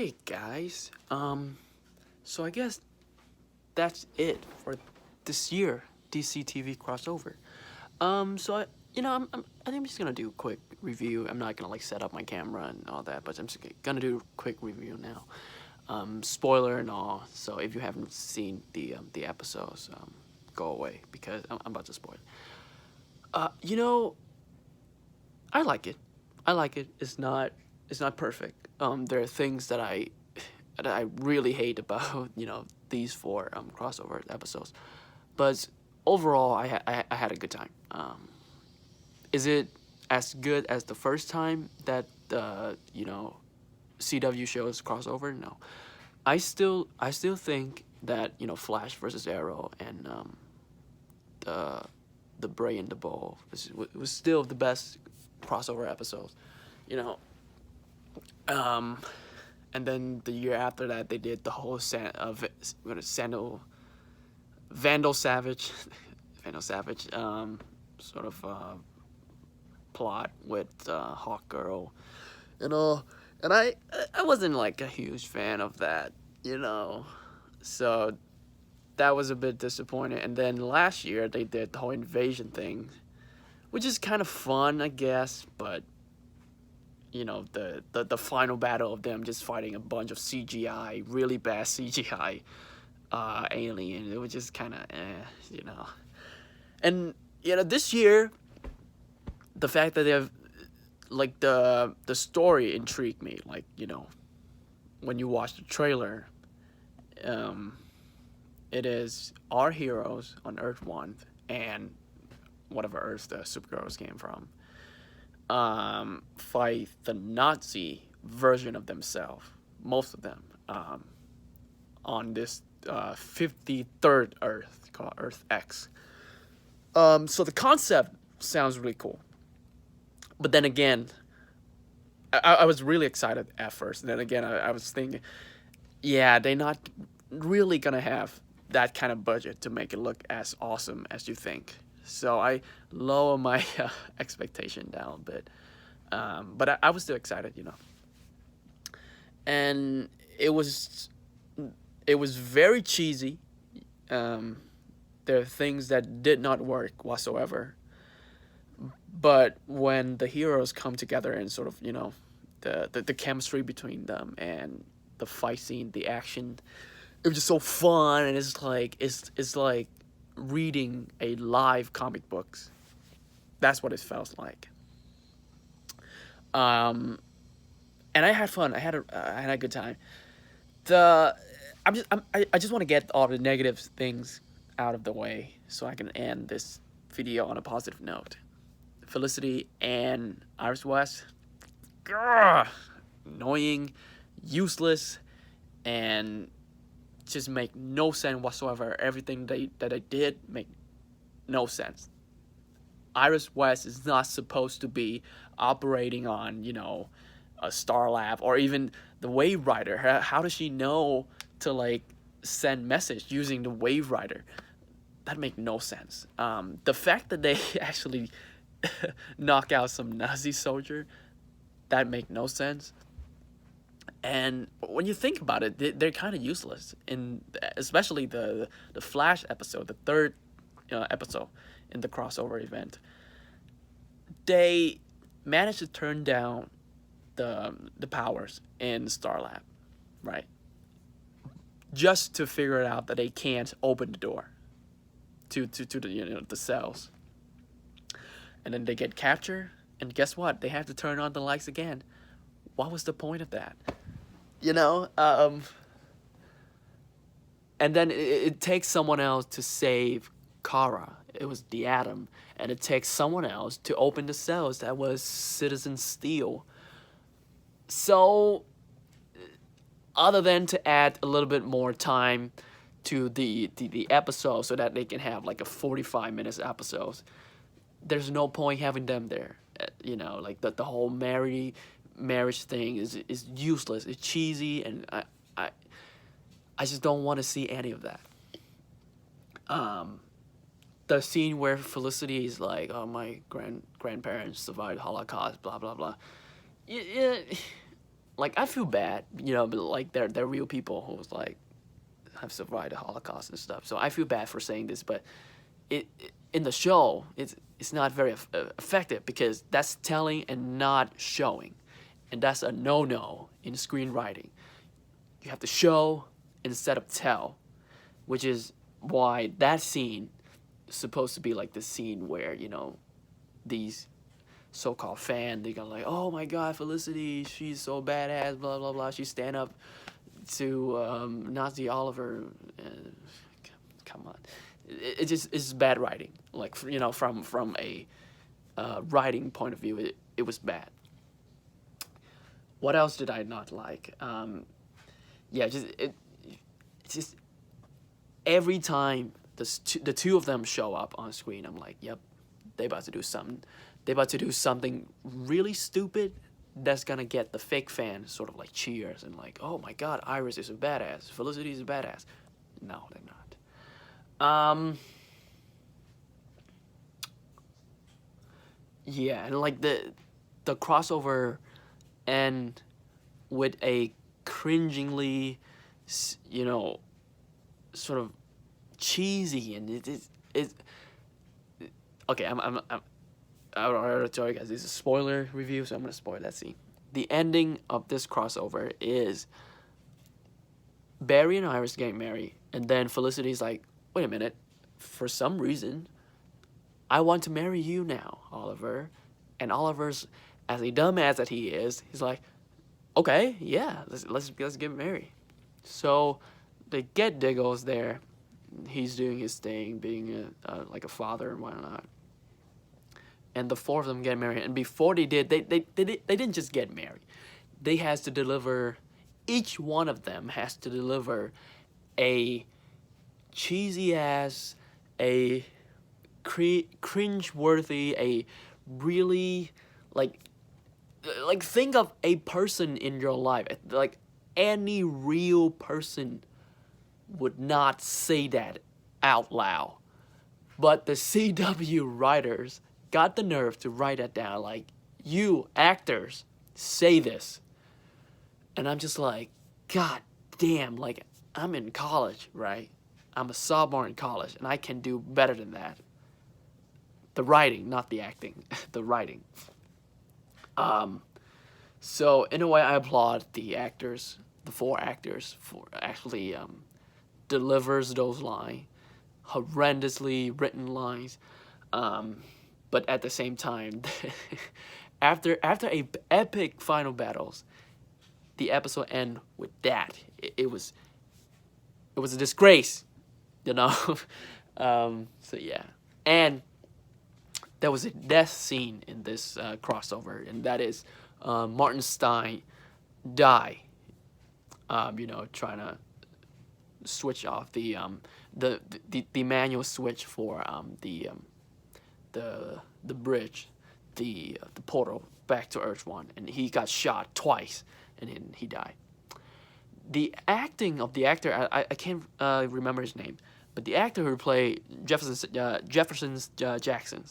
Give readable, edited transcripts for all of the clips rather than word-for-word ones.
Alrighty, guys. So I guess that's it for this year DC TV crossover. So I think I'm just gonna do a quick review. I'm not gonna like set up my camera and all that, but I'm just gonna do a quick review now. Spoiler and all. So if you haven't seen the episodes, go away because I'm about to spoil it. You know, I like it. I like it. It's not perfect. There are things that I really hate about these four crossover episodes, but overall I had a good time. Is it as good as the first time that CW shows crossover? No, I still think that Flash versus Arrow and the the Bray and the Bull was still the best crossover episodes, you know. Um, and then the year after that, they did the whole Sandal Vandal Savage, Vandal Savage, sort of plot with Hawk Girl, you know. And I wasn't like a huge fan of that, you know. So that was a bit disappointing. And then last year they did the whole invasion thing, which is kind of fun, I guess. But the final battle of them just fighting a bunch of CGI, really bad CGI alien, it was just kind of you know. And this year, the fact that they have like the story intrigued me. Like when you watch the trailer, it is our heroes on Earth One and whatever Earth the superheroes came from, fight the Nazi version of themselves, most of them, on this 53rd Earth called Earth X. So the concept sounds really cool. But then again, I was really excited at first. And then again, I was thinking, yeah, they're not really going to have that kind of budget to make it look as awesome as you think. So I lower my expectation down a bit. But I was still excited. And it was very cheesy. There are things that did not work whatsoever. But when the heroes come together and sort of, the chemistry between them and the fight scene, the action, it was just so fun. And it's like reading a live comic books. That's what it felt like. And I had fun. I had a good time. I just want to get all the negative things out of the way so I can end this video on a positive note. Felicity and Iris West, grr, annoying, useless, and just make no sense whatsoever. Everything that they did make no sense. Iris West is not supposed to be operating on, a Star Lab or even the Wave Rider. How does she know to like send message using the Wave Rider? That make no sense. The fact that they actually knock out some Nazi soldier, that make no sense. And when you think about it, they're kind of useless. In especially the Flash episode, the third episode in the crossover event, they managed to turn down the powers in Star Lab, right? Just to figure it out that they can't open the door to the cells. And then they get captured, and guess what? They have to turn on the lights again. What was the point of that? And then it takes someone else to save Kara. It was the Atom. And it takes someone else to open the cells. That was Citizen Steel. So, other than to add a little bit more time to the episode so that they can have like a 45 minutes episode, there's no point having them there. Like the whole marriage thing is useless. It's cheesy, and I just don't want to see any of that. The scene where Felicity is like, "Oh, my grandparents survived Holocaust," blah blah blah. Yeah, like I feel bad, you know, but like they're real people who was like have survived the Holocaust and stuff. So I feel bad for saying this, but in the show it's not very effective because that's telling and not showing, and that's a no in screenwriting. You have to show instead of tell, which is why that scene is supposed to be like the scene where, you know, these so-called fan, they're gonna like, oh my god, Felicity, she's so badass, blah blah blah, she stand up to Nazi Oliver. Come on, it just it's bad writing. Like, you know, from a writing point of view, it was bad. What else did I not like? Yeah, just every time the two of them show up on screen, I'm like, yep, they about to do something. They about to do something really stupid that's gonna get the fake fans sort of like cheers and like, oh my god, Iris is a badass, Felicity is a badass. No, they're not. Yeah, and like the crossover and with a cringingly, you know, sort of cheesy, and it's okay. I already told you guys this is a spoiler review, so I'm gonna spoil that scene. The ending of this crossover is Barry and Iris getting married, and then Felicity's like, wait a minute, for some reason, I want to marry you now, Oliver. And Oliver's, as a dumbass that he is, he's like, okay, yeah, let's get married. So they get Diggles there. He's doing his thing, being like a father and whatnot. And the four of them get married. And before they did, they didn't just get married. They has to deliver, each one of them has to deliver a cheesy ass, a cringe-worthy, a really like think of a person in your life, like any real person would not say that out loud, but the CW writers got the nerve to write that down, like, you actors say this. And I'm just like, god damn, like, I'm in college, right? I'm a sophomore in college and I can do better than that. The writing, not the acting. The writing. So in a way, I applaud the actors, the four actors, for actually delivers those lines, horrendously written lines. But at the same time, after a epic final battles, the episode end with that. It was a disgrace, you know. So yeah, and there was a death scene in this crossover, and that is Martin Stein die. You know, trying to switch off the manual switch for the bridge, the portal back to Earth 1, and he got shot twice, and then he died. The acting of the actor, I can't remember his name, but the actor who played Jefferson Jackson.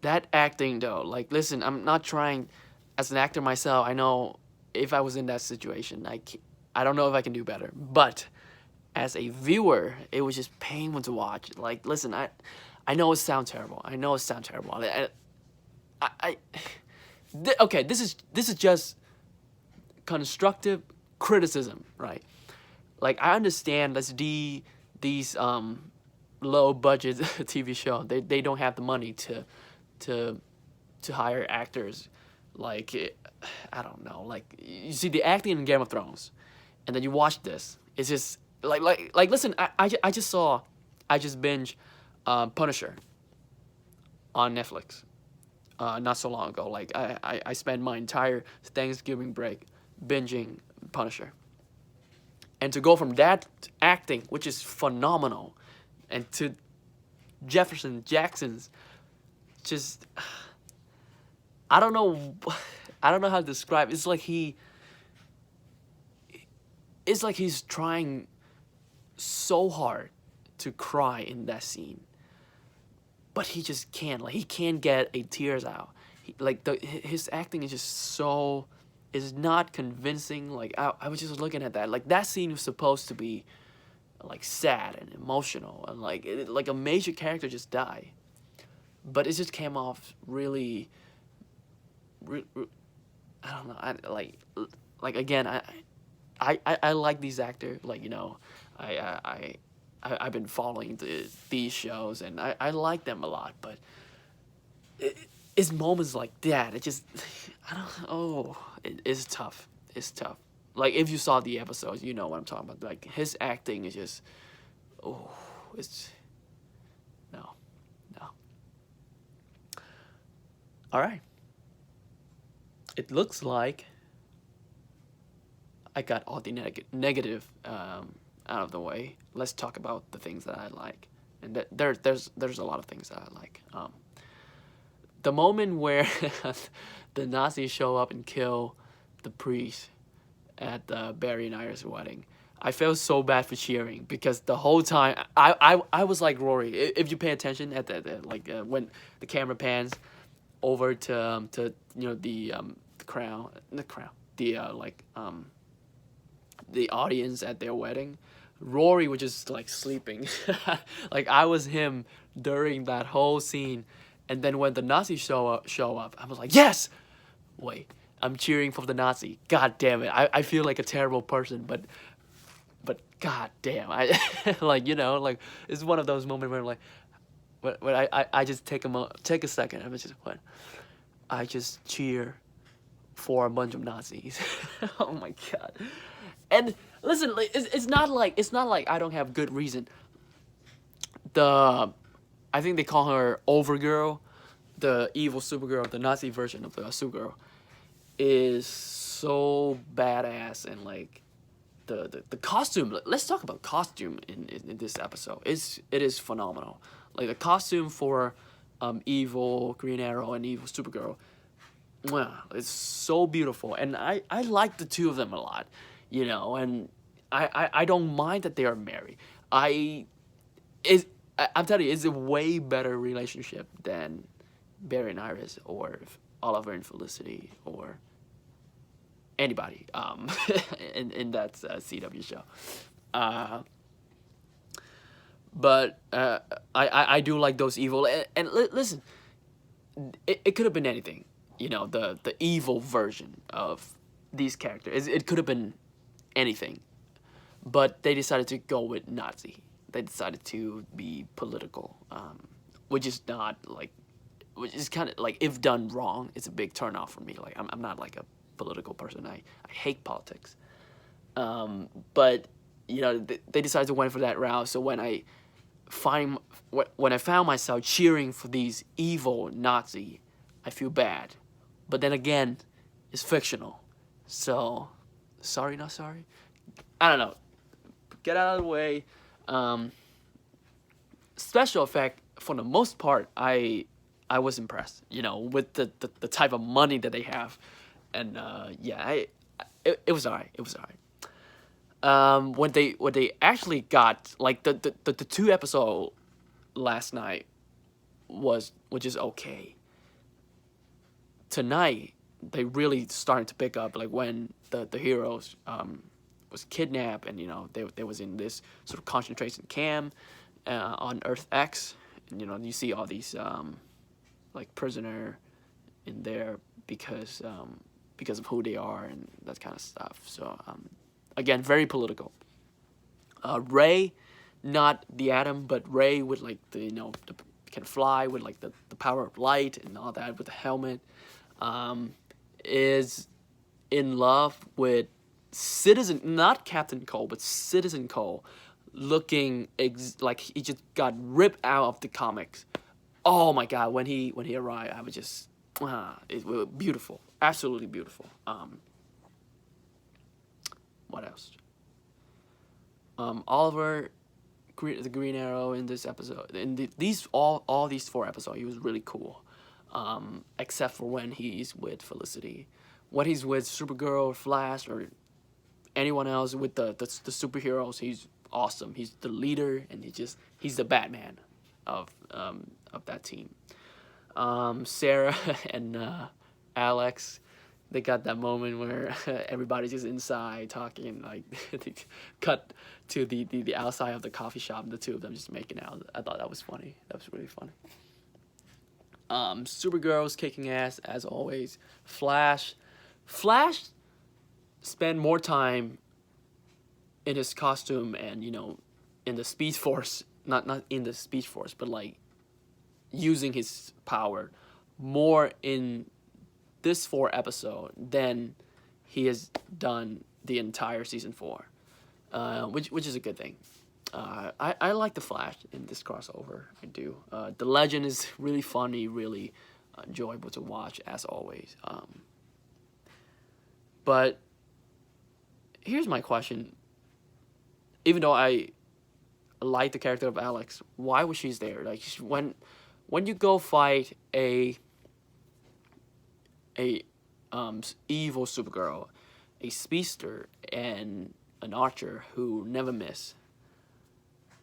That acting though, like, listen, I'm not trying, as an actor myself, I know if I was in that situation, I don't know if I can do better, but as a viewer, it was just painful to watch. Like, listen, I know it sounds terrible. Okay, this is just constructive criticism, right? Like, I understand these low budget TV show, they don't have the money to hire actors. Like, I don't know, like, you see the acting in Game of Thrones, and then you watch this, it's just like listen, I just binge Punisher on Netflix not so long ago. Like, I spent my entire Thanksgiving break binging Punisher, and to go from that acting, which is phenomenal, and to Jefferson Jackson's just, I don't know how to describe it. It's like he's trying so hard to cry in that scene, but he just can't. Like, he can't get a tears out. His acting is just so is not convincing. Like I was just looking at that. Like that scene was supposed to be like sad and emotional, and like like a major character just died, but it just came off really, I don't know. Like again, I like these actors. Like I've been following these shows, and I like them a lot. But it's moments like that. It just I don't. Oh, it's tough. It's tough. Like if you saw the episodes, you know what I'm talking about. Like his acting is just oh, it's no, no. All right. It looks like I got all the negative out of the way. Let's talk about the things that I like, and there's a lot of things that I like. The moment where the Nazis show up and kill the priest at Barry and Iris' wedding, I felt so bad for cheering because the whole time I was like Rory. If you pay attention at when the camera pans over to the crown, the audience at their wedding, Rory was just like sleeping. Like I was him during that whole scene, and then when the Nazis show up, I was like, yes. Wait, I'm cheering for the Nazi. God damn it! I feel like a terrible person, but god damn, I like like it's one of those moments where I'm like, when I just take a second. I'm just what, I just cheer for a bunch of Nazis. Oh my god. And listen, like, it's not like I don't have good reason. I think they call her Overgirl, the evil Supergirl, the Nazi version of the Supergirl, is so badass, and like the costume. Let's talk about costume in this episode. It is phenomenal. Like the costume for evil Green Arrow and evil Supergirl, wow, it's so beautiful, and I like the two of them a lot, and I don't mind that they are married. I'm telling you, it's a way better relationship than Barry and Iris, or Oliver and Felicity, or anybody in that CW show. But I do like those evil, and listen, it could have been anything. The evil version of these characters. It could have been anything, but they decided to go with Nazi. They decided to be political, which is not like, which is kind of like, if done wrong, it's a big turnoff for me. Like I'm not like a political person. I hate politics. But they decided to went for that route. So when I found myself cheering for these evil Nazi, I feel bad. But then again, it's fictional. So, sorry, not sorry. I don't know. Get out of the way. Special effect, for the most part, I was impressed. With the type of money that they have, and it was alright. It was alright. When they actually got like the 2 episode last night was just okay. Tonight they really started to pick up, like when the heroes was kidnapped, and they was in this sort of concentration camp on Earth X, and you see all these like prisoner in there because of who they are and that kind of stuff. So again, very political. Ray, not the Atom, but Ray with like can fly with like the power of light and all that with the helmet, is in love with Citizen, not Captain Cole, but Citizen Cole, looking like he just got ripped out of the comics. Oh my god, when he arrived, I was just it was beautiful, absolutely beautiful. What else? Oliver, the Green Arrow in this episode, in all these 4 episodes, he was really cool. Except for when he's with Felicity, when he's with Supergirl, Flash, or anyone else with the superheroes, he's awesome. He's the leader, and he's the Batman of that team. Sarah and Alex, they got that moment where everybody's just inside talking, like they cut to the outside of the coffee shop, and the two of them just making out. I thought that was funny. That was really funny. Supergirl's kicking ass as always. Flash spend more time in his costume and in the Speed Force, not in the Speed Force, but like using his power more in this 4 episode than he has done the entire season 4, which is a good thing. I like the Flash in this crossover. I do. The Legend is really funny, really enjoyable to watch as always. But here's my question. Even though I like the character of Alex, why was she there? Like when you go fight a evil Supergirl, a speedster, and an archer who never miss,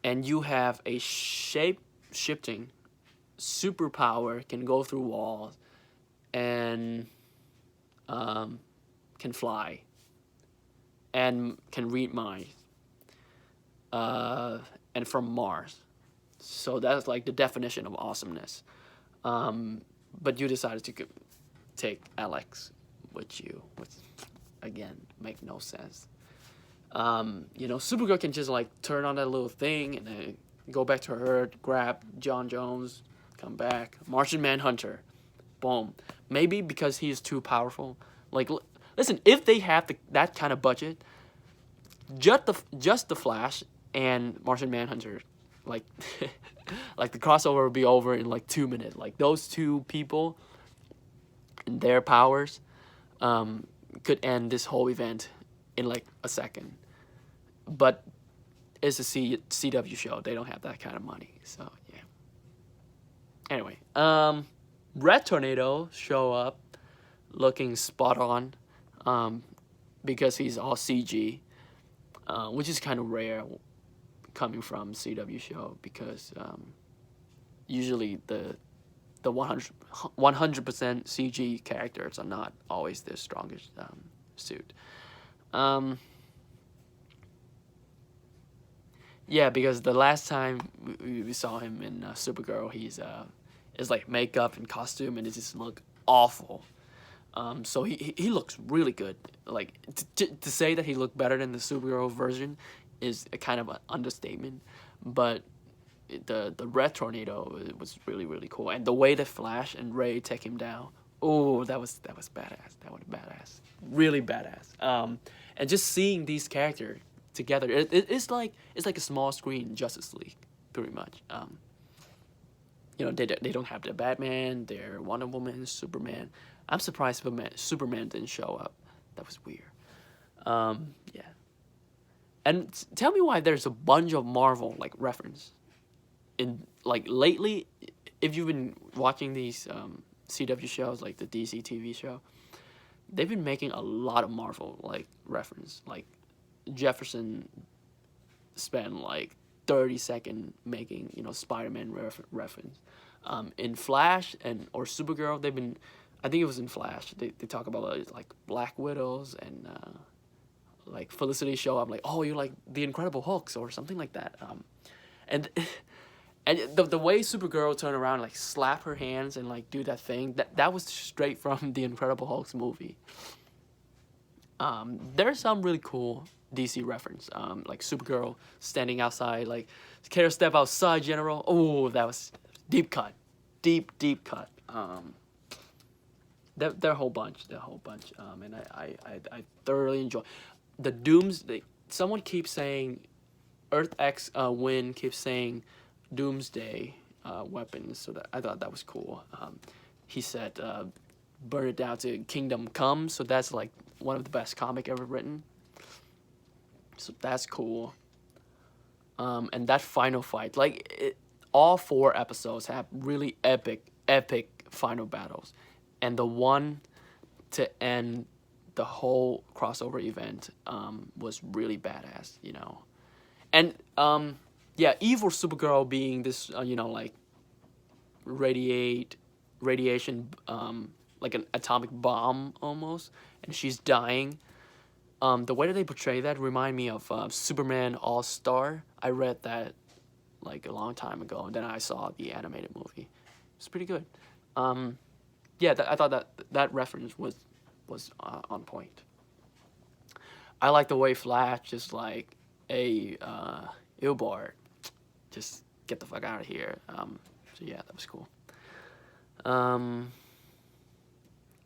and you have a shape-shifting superpower, can go through walls, and can fly, and can read minds, and from Mars. So that's like the definition of awesomeness. But you decided to take Alex with you, which again make no sense. Supergirl can just like turn on that little thing and then go back to her Earth, grab John Jones, come back. Martian Manhunter, boom. Maybe because he is too powerful. Like, listen, if they have that kind of budget, just the Flash and Martian Manhunter, like, like the crossover would be over in like 2 minutes. Like those two people and their powers could end this whole event in like a second. But it's a CW show. They don't have that kind of money. So yeah. Anyway, Red Tornado show up looking spot on, because he's all CG, which is kind of rare coming from CW show, because usually the 100% CG characters are not always the strongest suit. Yeah, because the last time we saw him in Supergirl, it's like makeup and costume, and it just looked awful. So he looks really good. Like to say that he looked better than the Supergirl version is a kind of an understatement. But the Red Tornado was really, really cool, and the way that Flash and Ray take him down, oh, that was badass. That was badass, really badass. And just seeing these characters together, it's like a small screen Justice League, pretty much. They don't have their Batman, their Wonder Woman, Superman. I'm surprised Superman didn't show up. That was weird. Yeah. And tell me why there's a bunch of Marvel like reference in like lately. If you've been watching these CW shows, like the DC TV show, they've been making a lot of Marvel like reference. Like Jefferson spent like 30 seconds making Spider-Man reference. In Flash or Supergirl, they've been, I think it was in Flash, they talk about like Black Widows, and like Felicity show up like, oh, you're like the Incredible Hulks or something like that. And the way Supergirl turned around, like slap her hands and like do that thing, that was straight from the Incredible Hulks movie. There's some really cool DC reference, like Supergirl standing outside, like, care to step outside, General? Oh, that was deep cut. Deep cut. They're a whole bunch. And I thoroughly enjoy the Doomsday. Someone keeps saying, Earth X Win keeps saying Doomsday weapons, so that I thought that was cool. He said, burn it down to Kingdom Come, so that's like one of the best comic ever written. So that's cool. And that final fight, like all 4 episodes have really epic final battles, and the one to end the whole crossover event was really badass, And yeah, evil Supergirl being this like radiation like an atomic bomb almost, and she's dying. The way that they portray that remind me of Superman All-Star. I read that like a long time ago, and then I saw the animated movie. It's pretty good. Yeah, I thought that reference was on point. I like the way Flash just like, a Billboard, just get the fuck out of here. So yeah, that was cool.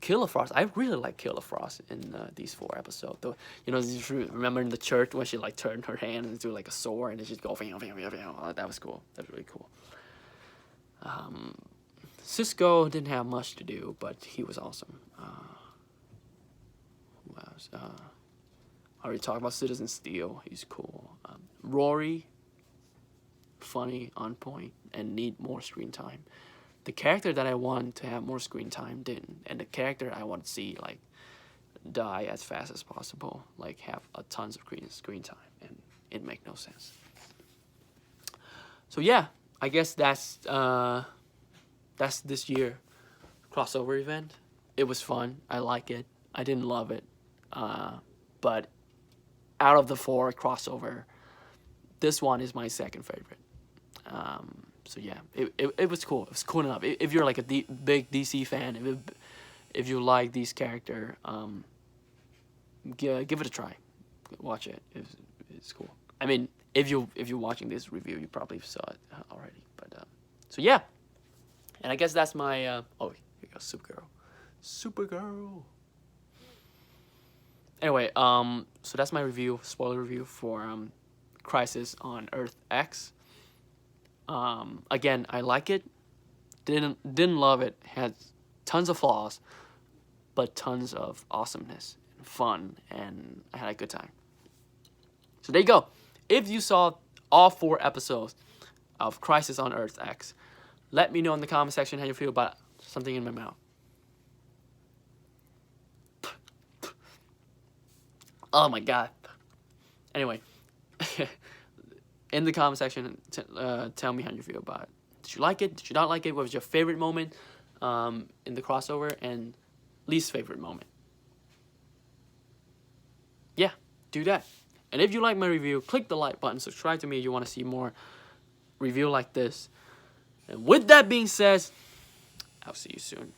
Killer Frost. I really like Killer Frost in these 4 episodes. Though, you know, remember in the church when she like turned her hand into like a sword and then she'd go, that was cool. That was really cool. Cisco didn't have much to do, but he was awesome. Who else? I already talked about Citizen Steel. He's cool. Rory, funny, on point, and need more screen time. The character that I want to have more screen time didn't, and the character I want to see like die as fast as possible, like have a tons of screen time, and it make no sense. So yeah, I guess that's this year crossover event. It was fun. I like it. I didn't love it, but out of the 4 crossover, this one is my second favorite. So yeah, it was cool. It was cool enough. If you're like a big DC fan, if you like these character, give it a try. Watch it. It's cool. I mean, if you're watching this review, you probably saw it already. But so yeah, and I guess that's my oh, here you go, Supergirl. Anyway, so that's my review, spoiler review for Crisis on Earth X. Again, I like it. Didn't love it. Had tons of flaws, but tons of awesomeness and fun, and I had a good time. So there you go. If you saw all 4 episodes of Crisis on Earth X, let me know in the comment section how you feel about something in my mouth. Oh my god. Anyway, in the comment section, tell me how you feel about it. Did you like it? Did you not like it? What was your favorite moment in the crossover and least favorite moment? Yeah, do that. And if you like my review, click the like button. Subscribe to me if you want to see more review like this. And with that being said, I'll see you soon.